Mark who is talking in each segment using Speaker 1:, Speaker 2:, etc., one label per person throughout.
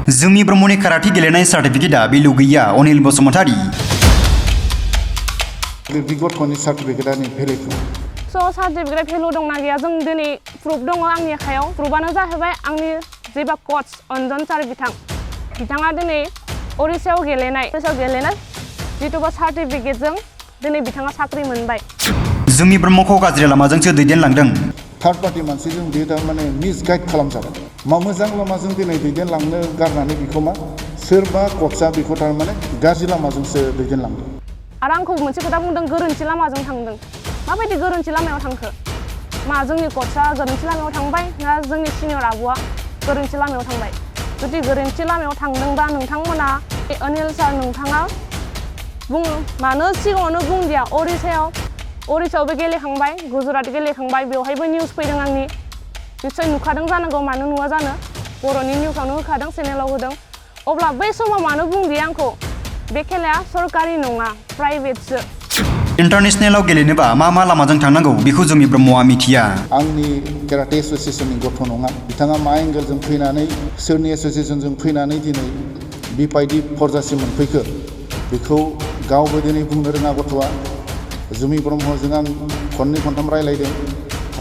Speaker 1: जोंनि ब्रह्मनि काराटे गेलेनाय सार्टिफिकेटआ बेलु गैया अनिल बसुमतारी।
Speaker 2: बे गथ'नि सार्टिफिकेटनि भेलुखौ
Speaker 3: सार्टिफिकेट भेलु दंना गैया जों दिनै प्रुफ दङ आंनि आखायाव। प्रुफानो जाहैबाय आंनि जेबा कच अन्जन सार बिथाङा दिनै ओडिशायाव गेलेनाय जिथुबा सार्टिफिकेटजों दिनै बिथाङा साख्रि मोनबाय।
Speaker 1: जोंनि ब्रह्मखौ गाज्रि लामाजोंसो दैदेनलांदों।
Speaker 2: थार्ड पार्टी मानसिजों बे थारमाने मिसगाइड खालामजाबाय। मोजां लामाजों दिनै दैदेनलांनो गारनानै बेखौ सोरबा कचआ बेखौ थारमाने गाज्रि लामाजोंसो दैदेनलांदों।
Speaker 3: आरो आंखौ मोनसे खोथा बुंदों गोरोन्थि लामाजों थांदों। माबायदि गोरोन्थि लामायाव थांखो? जोंनि कचआ गोरोन्थि लामायाव थांबाय ना जोंनि सिनियर आब'आ गोरोन्थि लामायाव थांबाय? जुदि गोरोन्थि लामायाव थांदोंबा नोंथांमोना अनिल सार नोंथाङा मानो सिगाङावनो बुंदिया ओडिशायावबो गेलेखांबाय, गुजरात गेलेखांबाय, बेवहायबो निउस फैदों आंनि। निश्चय नुखादों जानांगौ, मानो नुवा जानो? बर'नि निउसावनो होखादों, चेनेलाव होदों। अब्ला बै समाव मानो बुंदिया आंखौ बे खेलाया सरकारि नङा प्राइभेटसो।
Speaker 1: इन्टारनेशनेलाव गेलेनोबा मा लामाजों थांनांगौ बेखौ जोंनि ब्रह्मआ मिथिया।
Speaker 2: आंनि केराटे एस'सिएशननि गथ' नङा। बिथाङा मा एंगेलजों फैनानै सोरनि एस'सिएशनजों फैनानै दिनै बेबायदि फरजासिम मोनफैखो बेखौ गावबो दिनै बुंनो रोङा गथ'आ। जोंनि ब्रह्मजों आं खननै खनथाम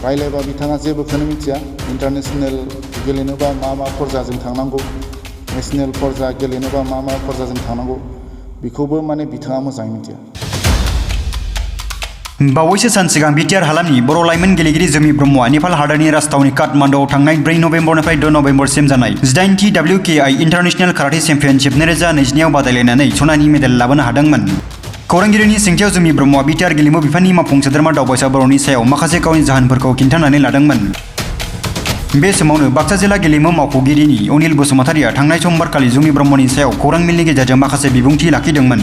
Speaker 2: रायलायबा बिथाङा जेबोखौनो मिथिया। इन्टारनेशनेल गेलेनोबा मा फरजाजों थांनांगौ, नेशनेल फरजा गेलेनोबा मा फरजाजों थांनांगौ बेखौबो बिथाङा मोजाङै मिथिया।
Speaker 1: बावैसो सान सिगां बिटिआर हालामनि बर' लाइमोन गेलेगिरि जोमी ब्रह्मआ नेपाल हादोरनि राजथावनि काठमान्डुआव थांनाय 4 नभेम्बरनिफ्राय 6 नभेम्बरसिम जानाय 8थि WKI इन्टारनेशनेल काराटे चेम्पियनशिप 2022 बादायलायनानै सनानि मेडेल लाबोनो हादोंमोन। खौरांगिरिनि सोंथियाव जोमी ब्रह्मआ बिटिआर गेलेमु बिफाननि मावफुं सोद्रोमा दावबायसा बर'नि सायाव माखासे गावनि जाहोनफोरखौ खिन्थानानै लादोंमोन। बे समावनो बाक्सा जिल्ला गेलेमु मावख'गिरिनि अनिल बसुमतारीआ थांनाय समबारखालि जोमी ब्रह्मनि सायाव खौरां मेलनि गेजेरजों माखासे बिबुंथि लाखिदोंमोन।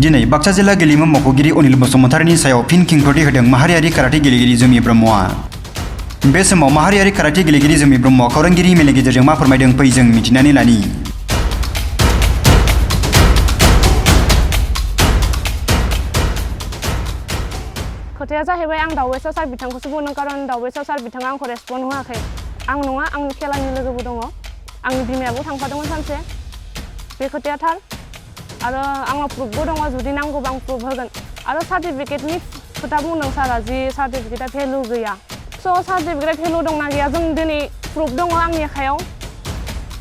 Speaker 1: दिनै बाक्सा जिल्ला गेलेमु मावख'गिरि अनिल बसुमतारीनि सायाव फिन खेंफोरथि होदों माहारियारि काराटे गेलेगिरि जोमी ब्रह्मआ। बे समाव माहारियारि काराटे गेलेगिरि जोमी ब्रह्मआ खौरांगिरि मेलनि गेजेरजों मा फोरमायदों फै जों मिथिनानै लानि।
Speaker 3: खोथाया जाहैबाय आं दावबायसा सार बिथांखौसो बुंदों, खारन दावबायसा सार बिथाङा आंखौ रेसपन्ड होआखै। आं नङा, आंनि खेलानि लोगोबो दङ, आंनि बिमायाबो थांफादोंमोन सानसे। बे खोथाया थार आरो आंनाव प्रुफबो दङ, जुदि नांगौबा आं प्रुफ होगोन। आरो सार्टिफिकेटनि खोथा बुंदों सारा, जि सार्टिफिकेटआ भेलु गैया। सार्टिफिकेट भेलु दंना गैया जों दिनै प्रुफ दङ आंनि आखायाव।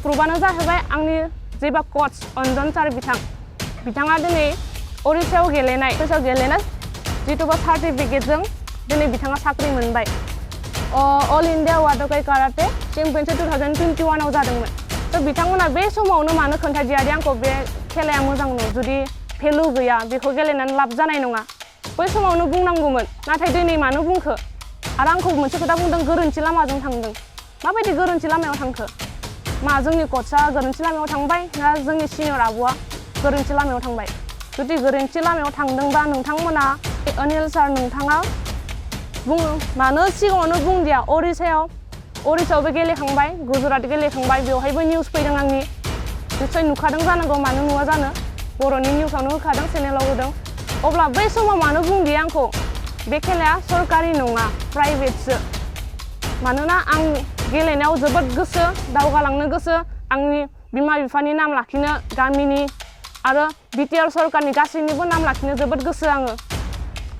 Speaker 3: प्रुफानो जाहैबाय आंनि जेबा कच अन्जन सार बिथाङा दिनै ओडिशायाव गेलेनाय जिथुबा सार्टिफिकेटजों दिनै बिथाङा साख्रि मोनबाय। अल इन्डिया वादोकाइ काराटे चेम्पियनशिप 2021 जादोंमोन। बिथांमोना बे समावनो मानो खोन्थादिया दि आंखौ बे खेलाया मोजां नङा, जुदि भेलु गैया बेखौ गेलेनानै लाब जानाय नङा, बै समावनो बुंनांगौमोन। नाथाय दिनै मानो बुंखो? आरो आंखौ मोनसे खोथा बुंदों गोरोन्थि लामाजों थांदों। माबायदि गोरोन्थि लामायाव थांखो? जोंनि कचआ गोरोन्थि लामायाव थांबाय ना जोंनि सिनियर आब'आ गोरोन्थि लामायाव थांबाय? जुदि गोरोन्थि लामायाव थांदोंबा नोंथांमोना अनिल सार नोंथाङा मानो सिगाङावनो बुंदिया ओडिशायावबो गेलेखांबाय, गुजरात गेलेखांबाय, बेवहायबो निउस फैदों आंनि। निश्चय नुखादों जानांगौ, मानो नुवा जानो? बर'नि निउसावनो होखादों, चेनेलाव होदों। अब्ला बै समाव मानो बुंदिया आंखौ बे खेलाया सरकारि नङा प्राइभेटसो? मानोना आं गेलेनायाव जोबोद गोसो, दावगालांनो गोसो, आंनि बिमा बिफानि नाम लाखिनो, गामिनि आरो बिटिआर सरकारनि गासैनिबो नाम लाखिनो जोबोद गोसो आङो।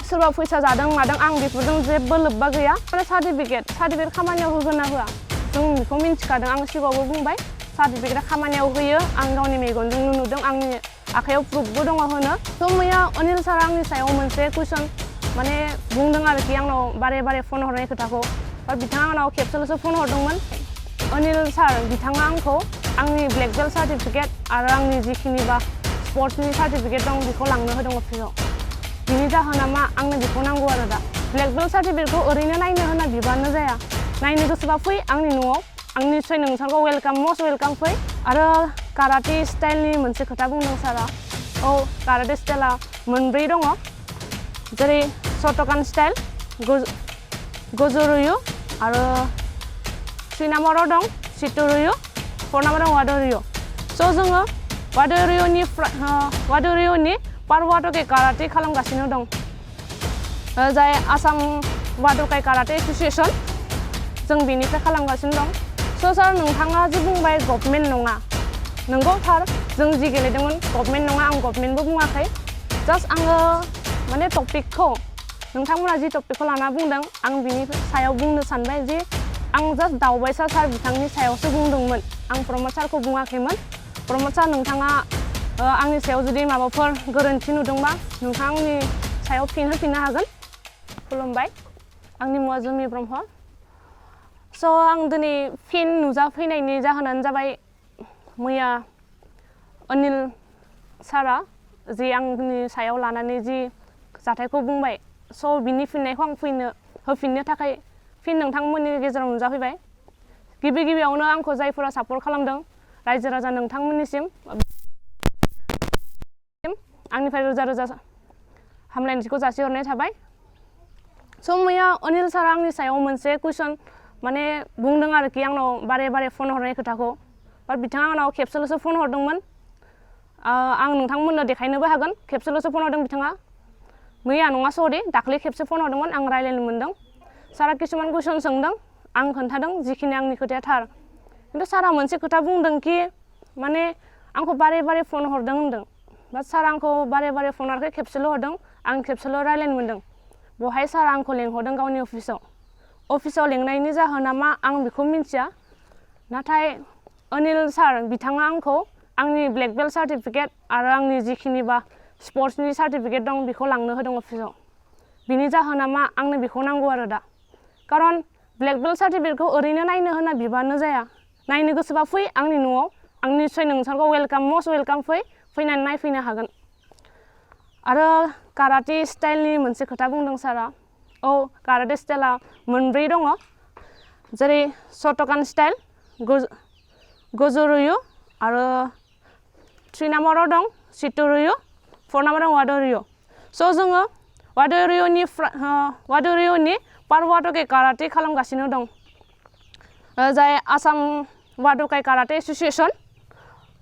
Speaker 3: सोरबा फैसा जादों मादों आं बेफोरजों जेबो लोब्बा गैया। आरो सार्टिफिकेट खामानियाव होगोन ना होआ जों बेखौ मिन्थिखादों। आं सिगाङावबो बुंबाय सार्टिफिकेटआ खामानियाव होयो, आं गावनि मेगनजोंनो नुदों, आंनि आखायाव प्रुफबो दङ होनो। मैया अनिल सारा आंनि सायाव मोनसे कुइसन बुंदों आरोखि, आंनाव बारे फन हरनाय खोथाखौ। बिथाङा आंनाव खेबसेल'सो फन हरदोंमोन। अनिल सार बिथाङा आंखौ आंनि ब्लेक बेल्ट सार्टिफिकेट आरो आंनि जिखिनिबा स्पर्ट्सनि सार्टिफिकेट दं बेखौ लांनो होदों अफिसाव। बिनि जाहोना मा? आंनो बेखौ नांगौ आरो दा। ब्लेक बेल्ट सार्टिफिकेटखौ ओरैनो नायनो होना बिबानो जाया। नायनो गोसोबा फै आंनि न'आव, आं निस्सय नोंसोरखौ मस्ट वेलकाम फै। आरो काराटे स्टाइलनि मोनसे खोथा बुंदों सारा। काराटे स्टाइला मोनब्रै दङ, जेरै शटकान स्टाइल, गोजोरुयु आरो 3 नाम्बाराव दं शितोरुयु, 4 नाम्बाराव वादोरुयु। जोङो वादोरुयुनि पारवाटोके काराटे खालामगासिनो दं, जाय आसाम वादोकाइ काराटे एस'सिएशन, जों बेनिफ्राय खालामगासिनो दं। स' सार नोंथाङा जि बुंबाय गभर्नमेन्ट नङा नंगौ थार जों जि गेलेदोंमोन गभर्नमेन्ट नङा आं गभर्नमेन्टबो बुङाखै जास्ट आङो माने टपिकखौ नोंथांमोना जि टपिकखौ लाना बुंदों आं बिनि सायाव बुंनो सानबाय जे आं जास्ट दावबायसा सार बिथांनि सायावसो बुंदोंमोन आं प्रमद सारखौ बुङाखैमोन प्रमद सार नोंथाङा आंनि सायाव जुदि माबाफोर गोरोन्थि नुदोंबा नोंथाङा आंनि सायाव फिन होफिननो हागोन खुलुमबाय आंनि मुङा जुमि ब्रह्म स' आं दिनै फिन नुजाफैनायनि जाहोनानो जाबाय मैया अनिल सारा जि आंनि सायाव लानानै जि जाथायखौ बुंबाय स' बिनि फिननायखौ आं होफिननो थाखाय फिन नोंथांमोननि गेजेराव नुजाफैबाय गिबियावनो आंखौ जायफोरा सापर्ट खालामदों रायजो राजा नोंथांमोननिसिम आंनिफ्राय रोजा रोजा हामलायनायखौ जासिहरनाय थाबाय स' मैया अनिल सारा आंनि सायाव मोनसे कुइसन माने बुंदों आरोखि आंनाव बारे बारे फन हरनाय खोथाखौ बाट बिथाङा आंनाव खेबसेल'सो फन हरदोंमोन आं नोंथांमोननो देखायनोबो हागोन खेबसेल'सो फन हरदों बिथाङा मैया नङा सरि दाख्लै खेबसे फन हरदोंमोन आं रायज्लायनो मोन्दों सारा किसुमान कुइसन सोंदों आं खोन्थादों जिखिनि आंनि खोथाया थार खिन्थु सारा मोनसे खोथा बुंदों कि माने आंखौ बारे बारे फन हरदों होनदों बाट सारा आंखौ बारे बारे फन हराखै खेबसेल' हरदों आं खेबसेल' रायज्लायनो मोन्दों बहाय सारा आंखौ लेंहरदों गावनि अफिसाव लेंनायनि जाहोना मा आं बेखौ मिन्थिया नाथाय अनिल सार बिथाङा आंखौ आंनि ब्लेक बेल्ट सार्टिफिकेट आरो आंनि जिखिनिबा स्पर्ट्सनि सार्टिफिकेट दं बेखौ लांनो होदों अफिसाव बिनि जाहोना मा आंनो बेखौ नांगौ आरो दा खारन ब्लेक बेल्ट सार्टिफिकेटखौ ओरैनो नायनो होना बिबानो जाया नायनो गोसोबा फै आंनि न'आव आं निस्सय नोंसोरखौ वेलकाम मस्ट वेलकाम फैनानै नायफैनो हागोन आरो काराटे स्टाइलनि मोनसे खोथा बुंदों सारा औ काराटे स्टाइला मोनब्रै दङ जेरै शटकान स्टाइल गोजोरुयु आरो 3 नाम्बाराव दं सिटुरुयु 4 नाम्बाराव वादोरुयु स' जोङो वादोरुयुनि पारवाटके काराटे खालामगासिनो दं जाय आसाम वादोकाइ काराटे एस'सिएसन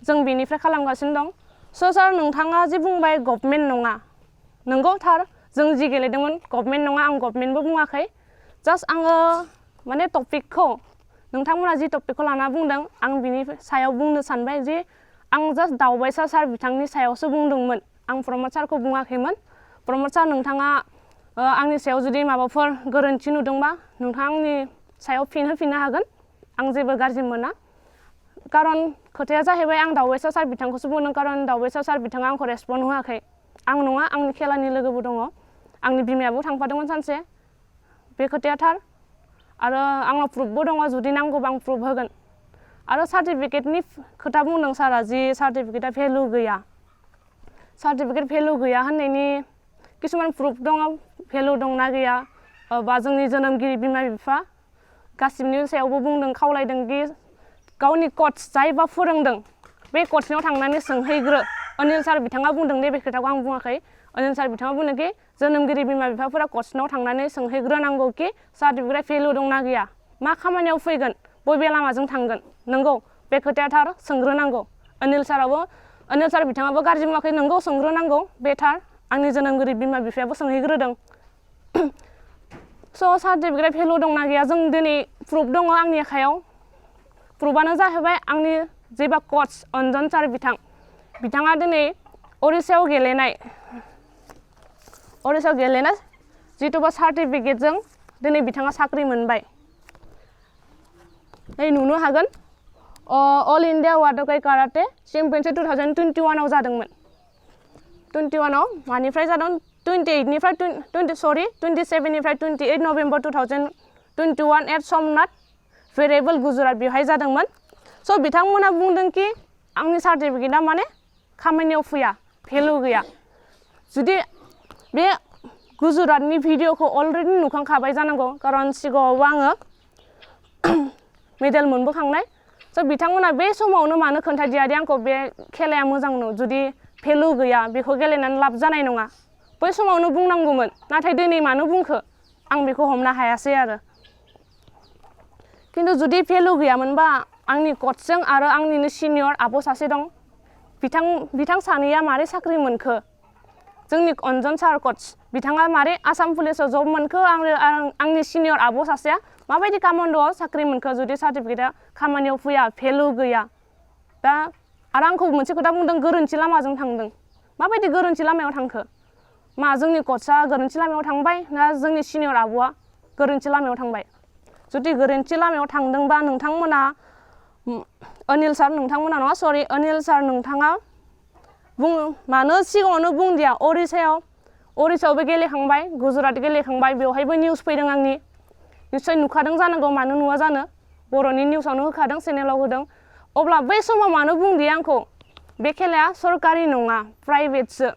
Speaker 3: जों बेनिफ्राय खालामगासिनो दं स' सार नोंथाङा जि बुंबाय गभर्नमेन्ट नङा नंगौ थार जों जि गेलेदोंमोन गभर्नमेन्ट नङा आं गभर्नमेन्टबो बुङाखै जास्ट आङो माने टपिकखौ नोंथांमोना जि टपिकखौ लाना बुंदों आं बिनि सायाव बुंनो सानबाय जे आं जास्ट दावबायसा सार बिथांनि सायावसो बुंदोंमोन आं प्रमद सारखौ बुङाखैमोन प्रमद सार नोंथाङा आंनि सायाव जुदि माबाफोर गोरोन्थि नुदोंबा नोंथाङा आंनि सायाव फिन होफिननो हागोन आं जेबो गाज्रि मोना खारन खोथाया जाहैबाय आं दावबायसा सार बिथांखौसो बुंदों खारन दावबायसा सार बिथाङा आंखौ रेसपन्ड होआखै आं नङा आंनि खेलानि लोगोबो दङ आंनि बिमायाबो थांफादोंमोन सानसे बे खोथाया थार आरो आंनाव प्रुफबो दङ जुदि नांगौबा आं प्रुफ होगोन आरो सार्टिफिकेटनि खोथा बुंदों सारा जि सार्टिफिकेटआ भेलु गैया सार्टिफिकेट भेलु गैया होननायनि किसुमान प्रुफ दङ भेलु दंना गैया बा जोंनि जोनोमगिरि बिमा बिफा गासिबनि सायावबो बुंदों खावलायदों कि गावनि कच जायबा फोरोंदों बे कचनाव थांनानै सोंहैग्रो अनिल सार बिथाङा बुंदों दे बे खोथाखौ आं बुङाखै अनिल सार बिथाङा बुंदों कि जोनोमगिरि बिमा बिफाफोरा कचनाव थांनानै सोंहैग्रोनांगौ कि सार्टिफिकेटआ भेलु दंना गैया मा खामानियाव फैगोन बबे लामाजों थांगोन नंगौ बे खोथाया थार सोंग्रोनांगौ अनिल सार बिथाङाबो गाज्रि बुङाखै नंगौ सोंग्रोनांगौ बे थार आंनि जोनोमगिरि बिमा बिफायाबो सोंहैग्रोदों स' सार्टिफिकेटआ भेलु दंना गैया जों दिनै प्रुफ दङ आंनि आखायाव प्रुफआनो जाहैबाय आंनि जेबा कच अन्जन सार बिथाङा दिनै उरिष्यायाव गेलेनाय जिथुबा सार्टिफिकेटजों दिनै बिथाङा साख्रि मोनबाय नुनो हागोन all India Wadokai karate championship 2021 जादोंमोन 21 मानिफ्राय जादों 27 निफ्राय 28 नभेम्बर 2021 एट समनाथ भेरिएबल गुजरात बेवहाय जादोंमोन स' बिथांमोना बुंदों कि आंनि सार्टिफिकेटआ माने खामानियाव फैया भेलु गैया जुदि बे गुजरातनि भिडिअखौ अलरेडि नुखांखाबाय जानांगौ खारन सिगाङावबो आङो मेडेल मोनबोखांनाय स' बिथांमोना बे समावनो मानो खोन्थादिया दि आंखौ बे खेलाया मोजां जुदि भेलु गैया बेखौ गेलेनानै लाब जानाय नङा बै समावनो बुंनांगौमोन नाथाय दिनै मानो बुंखो आं बेखौ हमनो हायासै आरो खिन्थु जुदि भेलु गैयामोनबा आंनि कचजों आरो आंनिनो सिनियर आब' सासे दं बिथां सानैया मारै साख्रि मोनखो जोंनि अन्जन सार कच बिथाङा मारै आसाम पुलिसाव जब मोनखो आंनि सिनियर आब' सासेया माबायदि कामान्ड'आव साख्रि मोनखो जुदि सार्टिफिकेटआ खामानियाव फैया भेलु गैया दा आरो आंखौ मोनसे खोथा बुंदों गोरोन्थि लामाजों थांदों माबायदि गोरोन्थि लामायाव थांखो मा जोंनि क'चआ गोरोन्थि लामायाव थांबाय ना जोंनि सिनियर आब'आ गोरोन्थि लामायाव थांबाय जुदि गोरोन्थि लामायाव थांदोंबा नोंथांमोना अनिल सार नोंथांमोना नङा सरि अनिल सार नोंथाङा मानो सिगाङावनो बुंदिया ओरिसायावबो गेलेखांबाय गुजरात गेलेखांबाय बेवहायबो निउस फैदों आंनि निश्चय नुखादों जानांगौ मानो नुवा जानो बर'नि निउसावनो होखादों चेनेलाव होदों अब्ला बै समाव मानो बुंदिया आंखौ बे खेलाया सरकारि नङा प्राइभेटसो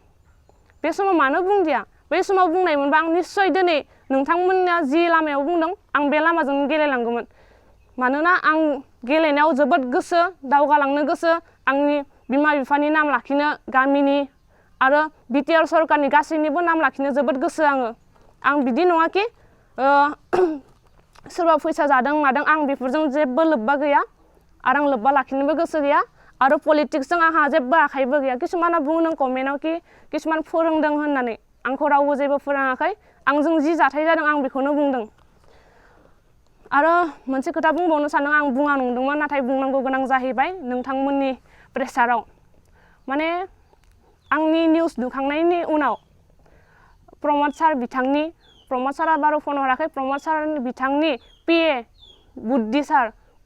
Speaker 3: बे समाव मानो बुंदिया बै समाव बुंनायमोनबा आं निश्चय दिनै नोंथांमोना जि लामायाव बुंदों आं बे लामाजों गेलेलांगौमोन मानोना आं गेलेनायाव जोबोद गोसो दावगालांनो गोसो आंनि बिमा बिफानि नाम लाखिनो गामिनि आरो बिटिआर सरकारनि गासैनिबो नाम लाखिनो जोबोद गोसो आं बिदि नङा कि सोरबा फैसा जादों मादों आं बेफोरजों जेबो लोब्बा गैया आरो आं लोब्बा लाखिनोबो गोसो गैया आरो पलिटिक्सजों आंहा जेबो आखाइबो गैया किसुमाना बुंदों कमेन्टआव कि किसुमान फोरोंदों होननानै आंखौ रावबो जेबो फोरोङाखै आंजों जि जाथाय जादों आं बेखौनो बुंदों आरो मोनसे खोथा बुंबावनो सानदों आं बुङा नंदोंमोन नाथाय बुंनांगौ गोनां जाहैबाय नोंथांमोननि प्रेसाराव माने आंनि निउस नुखांनायनि उनाव प्रमद सारा बारु फन हराखै प्रमद सार बिथांनि पिए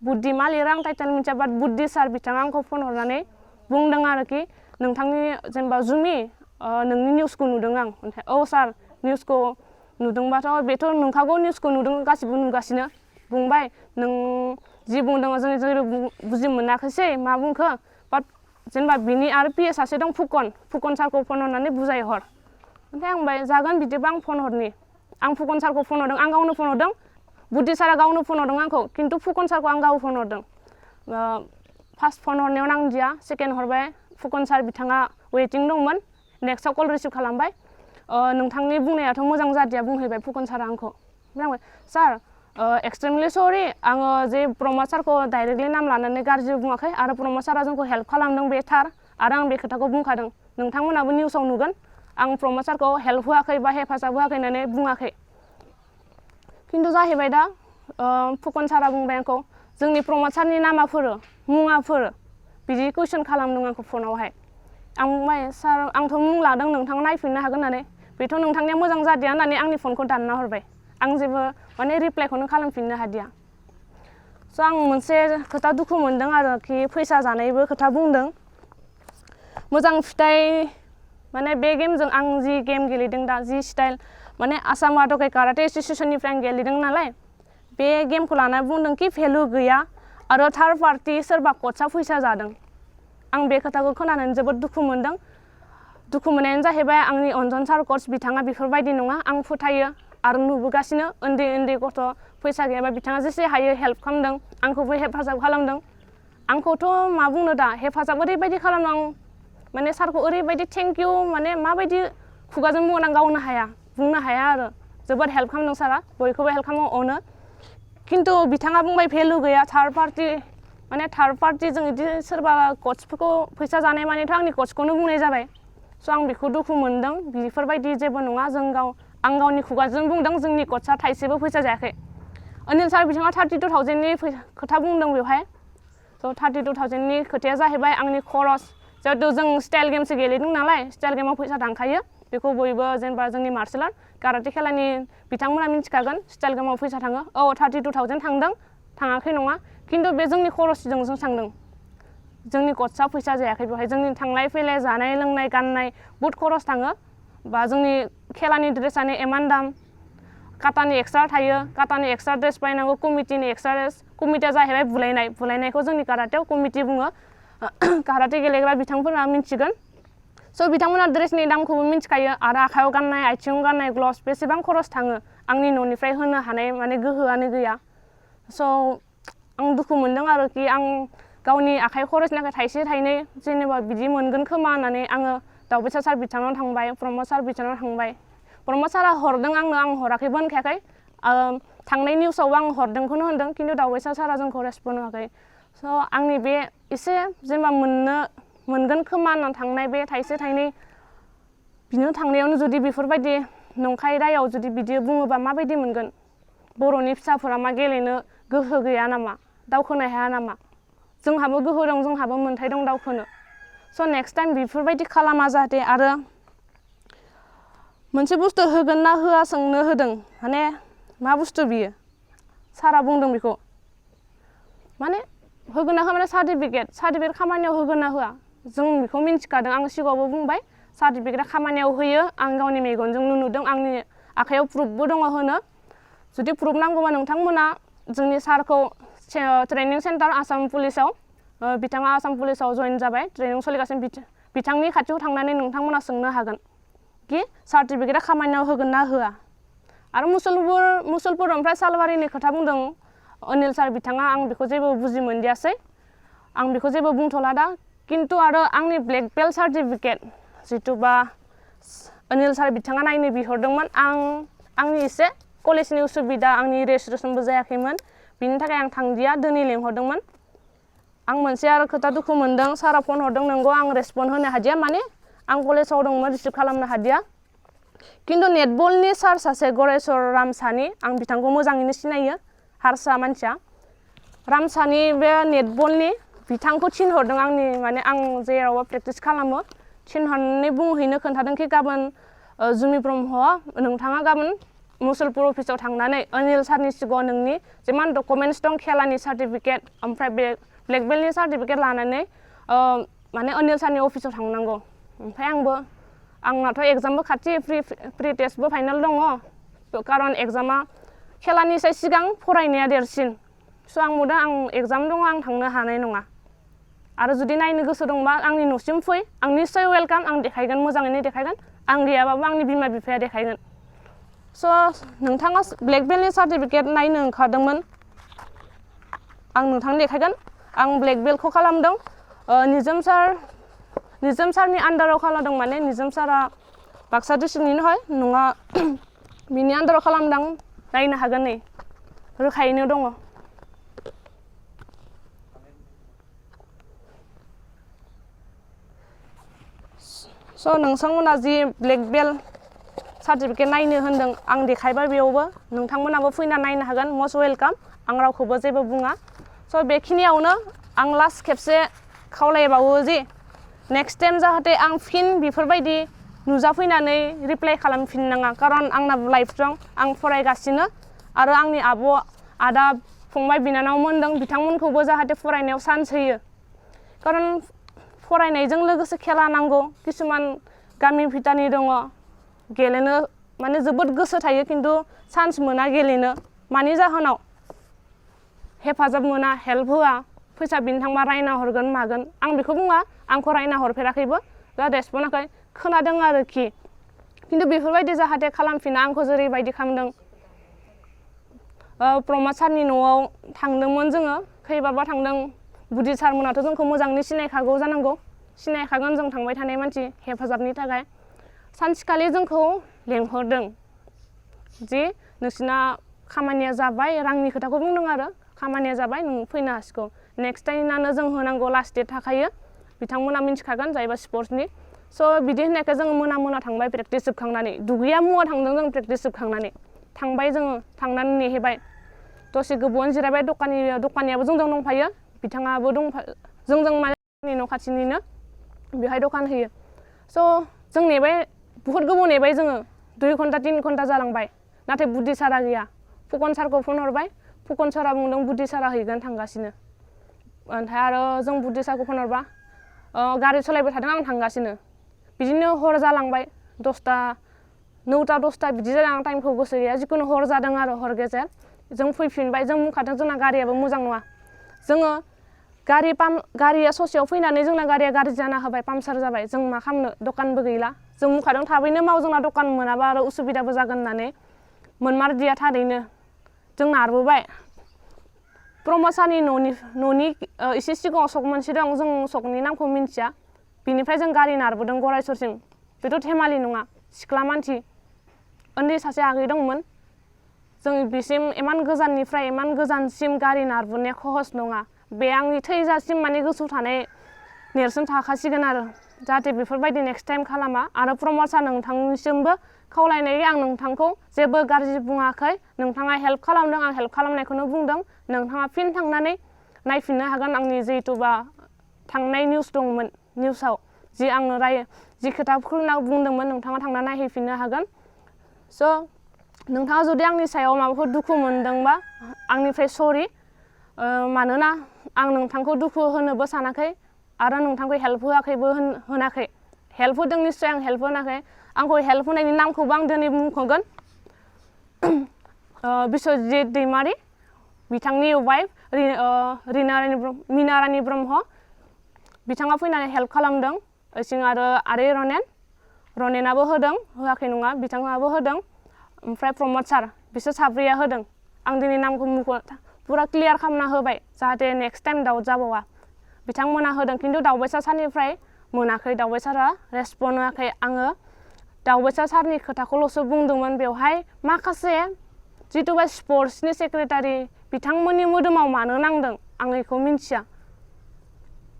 Speaker 3: बुद्धि मा लिरो आं टाइटेल मिथिया बाट बुद्धि सार बिथाङा आंखौ फन हरनानै बुंदों आरोखि नोंथांनि जेनेबा जुमि नोंनि निउसखौ नुदों आं ओमफ्राय औ सार निउसखौ नुदोंबाथ' बेथ' नोंखागौ निउसखौ नुदों गासिबो नुगासिनो बुंबाय नों जि बुंदों जों जेबो बुजि मोनाखैसै मा बुंखो बाट जेनेबा बिनि आरो पिए सासे दं फुकन सारखौ फन हरनानै बुजायहर ओमफ्राय आं बुंबाय जागोन बिदिबा आं फन हरनि आं फुकन सारखौ फन हरदों आं गावनो फन हरदों बुद्धि सारा गावनो फन हरदों आंखौ खिन्थु फुकन सारखौ आं गाव फन हरदों फार्स्ट फन हरनायाव नांदिया सेकेन्ड हरबाय फुकन सार बिथाङा वेटिं दंमोन नेक्स्टआव कल रिसिभ खालामबाय नोंथांनि बुंनायाथ' मोजां जादिया बुंहैबाय फुकन सारा आंखौ ओमफ्राय आं सार एक्सट्रिमलि सरि आङो जे प्रमद सारखौ डाइरेक्टलि नाम लानानै गाज्रि बुङाखै आरो प्रमद सारा जोंखौ हेल्प खालामदों बे थार आरो आं बे खोथाखौ बुंखादों नोंथांमोनाबो निउसाव नुगोन आं प्रमद सारखौ हेल्प होआखै बा हेफाजाब होआखै होननानै बुङाखै खिन्थु जाहैबाय दा फुकन सारा बुंबाय आंखौ जोंनि प्रमद सारनि मुङाफोर बिदि कुइसन खालामदों आंखौ फनावहाय आं बुंबाय सार आंथ' मुं लादों नोंथाङा नायफिननो हागोन होननानै बेथ' नोंथांनिया मोजां जादिया होननानै आंनि फनखौ दानना हरबाय आं जेबो माने रिप्लाइखौनो खालामफिननो हादिया स' आं मोनसे खोथा दुखु मोनदों आरोखि फैसा जानायबो खोथा बुंदों मोजां फिथाइ माने बे गेमजों आं जि गेम गेलेदों दा जि स्टाइल माने आसाम वाद'कै काराटे एस'सिएसननिफ्राय आं गेलेदों नालाय बे गेमखौ लाना बुंदों कि भेलु गैया आरो थार्ड पार्टि सोरबा क'चआ फैसा जादों आं बे खोथाखौ खोनानानै जोबोद दुखु मोनदों दुखु मोननायानो जाहैबाय आंनि अन्जन सार क'च बिथाङा बेफोरबायदि नङा आं फोथायो आरो नुबोगासिनो उन्दै गथ' फैसा गैयाबा बिथाङा जेसे हायो हेल्प खालामदों आंखौबो हेफाजाब खालामदों आंखौथ' मा बुंनो दा हेफाजाब ओरैबायदि खालामदों आं माने सारखौ ओरैबायदि थेंक इउ माने माबायदि खुगाजों बुंनो आं बुंनो हाया आरो जोबोद हेल्प खालामदों सारा बयखौबो हेल्प खालामो अनो खिन्थु बिथाङा बुंबाय भेलु गैया थार्ड पार्टि जों बिदि सोरबा क'चफोरखौ फैसा जानाय मानेथ' आंनि क'चखौनो बुंनाय जाबाय स' आं बेखौ दुखु मोनदों बेफोरबायदि जेबो नङा आं गावनि खुगाजों बुंदों जोंनि क'चआ थाइसेबो फैसा जायाखै अनिल सार बिथाङा 32,000नि खोथा बुंदों बेवहाय स' 32,000नि खोथाया जाहैबाय आंनि खरस जिहेतु जों स्टाइल गेमसो गेलेदों नालाय स्टाइल गेमाव फैसा थांखायो बेखौ बयबो जेनेबा जोंनि मार्शेल आर्ट काराटे खेलानि बिथांमोना मिन्थिखागोन स्टाइल गेमाव फैसा थाङो औ 32,000 थांदों थाङाखै नङा खिन्थु बे जोंनि खरसजों थांदों जोंनि क'चआ फैसा जायाखै बेवहाय जोंनि थांलाय फैलाय जानाय लोंनाय गाननाय बहुद खरस थाङो बा जोंनि खेलानि ड्रेसानि इमान दाम काटानि एक्सट्रा थायो काटानि एक्सट्रा ड्रेस बायनांगौ कमिटिनि एक्सट्रा ड्रेस कमिटिया जाहैबाय बुलायनायखौ जोंनि काराटेयाव कमिटि बुङो काराटे गेलेग्रा बिथांफोरा मिन्थिगोन स' बिथांमोना ड्रेसनि दामखौबो मिन्थिखायो आरो आखायाव गाननाय आथिङाव गाननाय ग्लभ्स बेसेबां खरस थाङो आंनि न'निफ्राय होनो हानाय माने गोहोआनो गैया स' आं दुखु मोनदों आरोखि आं गावनि आखाइ खरसनि थाखाय थाइसे थाइनै जेनेबा बिदि मोनगोन खोमा होननानै आङो दावबैसा सार बिथांनाव थांबाय प्रमद सार बिथांनाव थांबाय प्रमद सारा हरदों आं हराखैबो होनखायाखै थांनाय निउसावबो आं हरदोंखौनो होनदों खिन्थु दावबैसा सारा जोंखौ रेसपन्ड होआखै स' आंनि बे एसे जेनेबा मोनगोन खोमा होननानै थांनाय बे थाइसे थाइनै बिनो थांनायावनो जुदि बेफोरबायदि नंखाय रायाव जुदि बिदि बुङोबा माबायदि मोनगोन बर'नि फिसाफोरा मा गेलेनो गोहो गैया नामा दावखोनो हाया नामा जोंहाबो गोहो दं जोंहाबो मोन्थाय दं दावखोनो स' नेक्स्ट टाइम बेफोरबायदि खालामा जाहाथे आरो मोनसे बुस्थु होगोन ना होआ सोंनो होदों माने मा बुस्थु बियो सारा बुंदों बेखौ माने होगोन ना होआ माने सार्टिफिकेट खामानियाव होगोन ना होआ जों बेखौ मिन्थिखादों आं सिगाङावबो बुंबाय सार्टिफिकेटआ खामानियाव होयो आं गावनि मेगनजों नुदों आंनि आखायाव प्रुफबो दङ होनो जुदि प्रुफ नांगौबा नोंथांमोना जोंनि सारखौ ट्रेनिं सेन्टार आसाम पुलिसाव बिथाङा आसाम पुलिसाव जइन जाबाय ट्रेनिं सोलिगासिनो बिथांनि खाथियाव थांनानै नोंथांमोना सोंनो हागोन कि सार्टिफिकेटआ खामानियाव होगोन ना होआ आरो मुसलपुर ओमफ्राय सालबारिनि खोथा बुंदों अनिल सार बिथाङा आं बेखौ जेबो बुजि मोनदियासै आं बेखौ जेबो बुंथ'ला दा किन्तु आरो आंनि ब्लेक बेल्ट सार्टिफिकेट जिथुबा अनिल सार बिथाङा नायनो बिहरदोंमोन आंनि एसे कलेजनि उसुबिदा आंनि रेजिस्ट्रेसनबो जायाखैमोन बिनि थाखाय आं थांदिया दिनै लेंहरदोंमोन आं मोनसे आरो खोथा दुखु मोनदों सारा फन हरदों नंगौ आं रेसपन्ड होनो हादिया माने आं कलेजाव दंमोन रिसिभ खालामनो हादिया किन्तु नेटबलनि सार सासे गरेस्वर रामसानि आं बिथांखौ मोजाङैनो सिनायो हारसा मानसिया रामसानि बे नेटबलनि बिथांखौ थिनहरदों आंनि माने आं जेरावबो प्रेक्टिस खालामो थिनहरनानै बुंहैनो खोन्थादों कि गाबोन जुमि ब्रह्म नोंथाङा गाबोन मुसलपुर अफिसाव थांनानै अनिल सारनि सिगाङाव नोंनि जिमान डकुमेन्टस दं खेलानि सार्टिफिकेट ओमफ्राय बे ब्लेक बेल्टनि सार्टिफिकेट लानानै माने अनिल सारनि अफिसाव थांनांगौ ओमफ्राय आंनाथ' एग्जामबो खाथि प्रि टेस्टबो फाइनाल दङ खारन एग्जामा खेलानिसाय सिगां फरायनाया देरसिन स' आं बुंदों आं एग्जाम दङ आं थांनो हानाय नङा आरो जुदि नायनो गोसो दंबा आंनि न'सिम फै आं निस्सय वेलकाम आं देखायगोन मोजाङैनो देखायगोन आं गैयाबाबो आंनि बिमा बिफाया देखायगोन स' नोंथाङा ब्लेक बेल्टनि सार्टिफिकेट नायनो ओंखारदोंमोन आं नोंथांनो देखायगोन आं ब्लेक बेल्टखौ खालामदों निजोम सारनि आन्दाराव खालामदों माने निजोम सारा बाक्सा डिस्ट्रिक्टनिनो হয় नङा बिनि आन्दाराव खालामदों नायनो हागोन नै रोखायैनो दङ स' नोंथांमोना जि ब्लेक बेल्ट सार्टिफिकेट नायनो होनदों आं देखायबाय बेयावबो नोंथांमोनाबो फैना नायनो हागोन मस्ट वेलकाम आं रावखौबो जेबो बुङा स' बेखिनियावनो आं लास्ट खेबसे खावलायबावो जि नेक्स्ट टाइम जाहाथे आं फिन बेफोरबायदि नुजाफैनानै रिप्लाइ खालामफिननाङा खारन आंना लाइफ दं आं फरायगासिनो आरो आंनि आब' आदा फंबाय बिनानावमोन दं बिथांमोनखौबो जाहाथे फरायनायाव चान्स होयो खारन फरायनायजों लोगोसे खेला नांगौ किसुमान गामि भिटानि दङ गेलेनो माने जोबोद गोसो थायो किन्तु चान्स मोना गेलेनो मानि जाहोनाव हेफाजाब मोना हेल्प होआ फैसा बिनो थांबा रायना हरगोन मागोन आं बेखौ बुङा आंखौ रायना हरफेराखैबो दा रेसपन्ड होआखै खोनादों आरोखि किन्तु बेफोरबायदि जाहाथे खालामफिना आंखौ जेरैबायदि खालामदों प्रमद सारनि न'आव थांदोंमोन जोङो खैबाबा थांदों बुदि सारमोनाथ' जोंखौ मोजाङै सिनायखागौ जानांगौ सिनायखागोन जों थांबाय थानाय मानसि हेफाजाबनि थाखाय सानसेखालि जोंखौ लेंहरदों जि नोंसिना खामानिया जाबाय रांनि खोथाखौ बुंदों आरो खामानिया जाबाय नों फैनो हासिगौ नेक्स्ट टाइमानो जों होनांगौ लास्ट डेट थाखायो बिथांमोना मिन्थिखागोन जायबा स्पर्ट्सनि स' बिदि होननायखाय जोङो मोना थांबाय प्रेक्टिस जोबखांनानै दुगैया मुवा थांदों जों प्रेक्टिस जोबखांनानै थांबाय जोङो थांनानै नेहैबाय दसे गोबावनो जिरायबाय दखानियाबो जोंजों दंफायो बिथाङाबो जोंजों माने न' खाथिनिनो बेवहाय दखान होयो स' जों नेबाय बुहुत गोबाव नेबाय जोङो 2 घन्टा 3 घन्टा जालांबाय नाथाय बुद्धि सारा गैया फुकन सारखौ फन हरबाय फुकन सारा बुंदों बुद्धि सारा हैगोन थांगासिनो ओमफ्राय आरो जों बुद्धि सारखौ फन हरबा गारि सालायबाय थादों आं थांगासिनो बिदिनो हर जालांबाय 10टा 9टा 10टा बिदि जालां टाइमखौ गोसो गैया जिखुनु हर जादों आरो हर गेजेर जों फैफिनबाय जों बुंखादों जोंना गारियाबो मोजां नङा जोङो गारिया ससेयाव फैनानै जोंना गारिया गाज्रि जाना होबाय पाम्पसार जाबाय जों मा खालामनो दखानबो गैला जों बुंखादों थाबैनो माव जोंना दखान मोनाबा आरो उसुबिदाबो जागोन होननानै मोनमारदिया थारैनो जों नारबोबाय प्रमद सारनि न'नि एसे सिगाङाव सक मोनसे दं जों सकनि नामखौ मिन्थिया बिनिफ्राय जों गारि नारबोदों गरायसरसिम बेथ' धेमालि नङा सिख्ला मानसि उन्दै सासे आगै दंमोन जों बिसिम इमान गोजाननिफ्राय इमान गोजानसिम गारि नारबोनाया खहस नङा बे आंनि थैजासिम माने गोसोआव थानाय नेरसोन थाखासिगोन आरो जाहाथे बेफोरबायदि नेक्स्ट टाइम खालामा आरो प्रमद सार नोंथांनिसिमबो खावलायनाय आं नोंथांखौ जेबो गाज्रि बुङाखै नोंथाङा हेल्प खालामदों आं हेल्प खालामनायखौनो बुंदों नोंथाङा फिन थांनानै नायफिननो हागोन आंनि जिहेथुबा थांनाय निउस दंमोन निउसाव जि आङो जि खोथाफोरखौ बुंदोंमोन नोंथाङा थांना नायहैफिननो हागोन स' नोंथाङा जुदि आंनि सायाव माबाफोर दुखु मोनदोंबा आंनिफ्राय सरि मानोना आं नोंथांखौ दुखु होनोबो सानाखै आरो नोंथांखौ हेल्प होआखैबो होनाखै हेल्प होदों निश्चय आं हेल्प होनाखै आंखौ हेल्प होनायनि नामखौबो आं दिनै मुंख'गोन बिस्वजित दैमारि बिथांनि वाइफ मिना रानि ब्रह्म बिथाङा फैनानै हेल्प खालामदों ओइथिं आरो आदै रनेनाबो होदों होआखै नङा बिथाङाबो होदों ओमफ्राय प्रमद सार बिसोर साब्रैया होदों आं दिनै नामखौ पुरा क्लियार खालामना होबाय जाहाथे नेक्स्ट टाइम दाउट जाबावा बिथांमोना होदों खिन्थु दावबायसा सारनिफ्राय मोनाखै दावबायसा सारा रेसपन्ड होआखै आङो दावबायसा सारनि खोथाखौल'सो बुंदोंमोन बेवहाय माखासे जिथुबा स्पर्ट्सनि सेक्रेटारि बिथांमोननि मोदोमाव मानो नांदों आं बेखौ मिन्थिया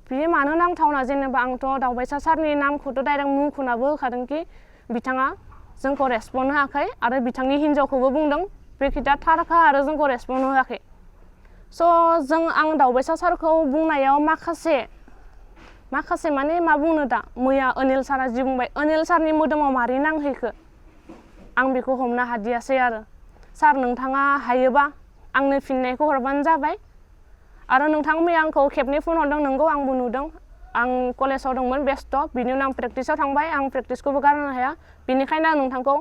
Speaker 3: बियो मानो नांथावना जेनेबा आंथ' दावबायसा सारनि नामखौथ' डाइरेक्ट मुंख'नाबो होखादोंखि बिथाङा जोंखौ रेसपन्ड होआखै आरो बिथांनि हिन्जावखौबो बुंदों बे खोथाया थारखा आरो जोंखौ रेसपन्ड होआखै स' आं दावबायसा सारखौ बुंनायाव माखासे माने मा बुंनो दा मैया अनिल सारा जि बुंबाय अनिल सारनि मोदोमाव मारै नांहैखो आं बेखौ हमनो हादियासै आरो सार नोंथाङा हायोबा आंनो फिननायखौ हरबानो जाबाय आरो नोंथां मैया आंखौ खेबनै फन हरदों नोंगौ आंबो नुदों आं कलेजाव दंमोन बेस्थ' बिनि उनाव आं प्रेक्टिसाव थांबाय आं प्रेक्टिसखौबो गारनो हाया बेनिखायनो आं नोंथांखौ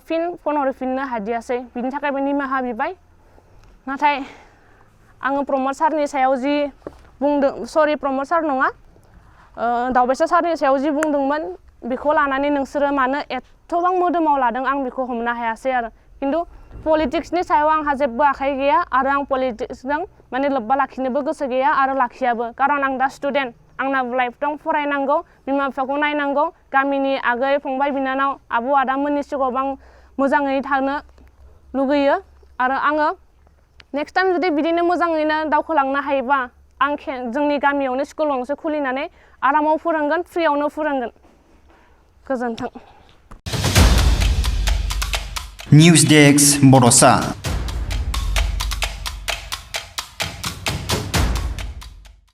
Speaker 3: फिन फन हरफिननो हादियासै बिनि थाखायबो निमाहा बिबाय नाथाय आङो प्रमद सारनि सायाव जि बुंदों सरि प्रमद सार नङा दावबायसा सारनि सायाव जि बुंदोंमोन बेखौ लानानै नोंसोरो मानो एथ'बां मोदोमाव लादों आं बेखौ हमनो हायासै आरो खिन्थु पलिटिक्सनि सायाव आंहा जेबो आखाइ गैया आरो आं पलिटिक्सजों माने लोब्बा लाखिनोबो गोसो गैया आरो लाखियाबो खारन आं दा स्टुडेन्ट आंनाबो लाइफ दं फरायनांगौ बिमा बिफाखौ नायनांगौ गामिनि आगै फंबाय बिनानाव आब' आदामोननि सिगाङाव आं मोजाङै थानो लुगैयो आरो आङो नेक्स्ट टाइम जुदि बिदिनो मोजाङैनो दावखोलांनो हायोबा आं जोंनि गामियावनो स्कुल गंसे खुलिनानै आरामाव फोरोंगोन फ्रियावनो फोरोंगोन गोजोन्थों
Speaker 1: निउस डेस्क बड'सा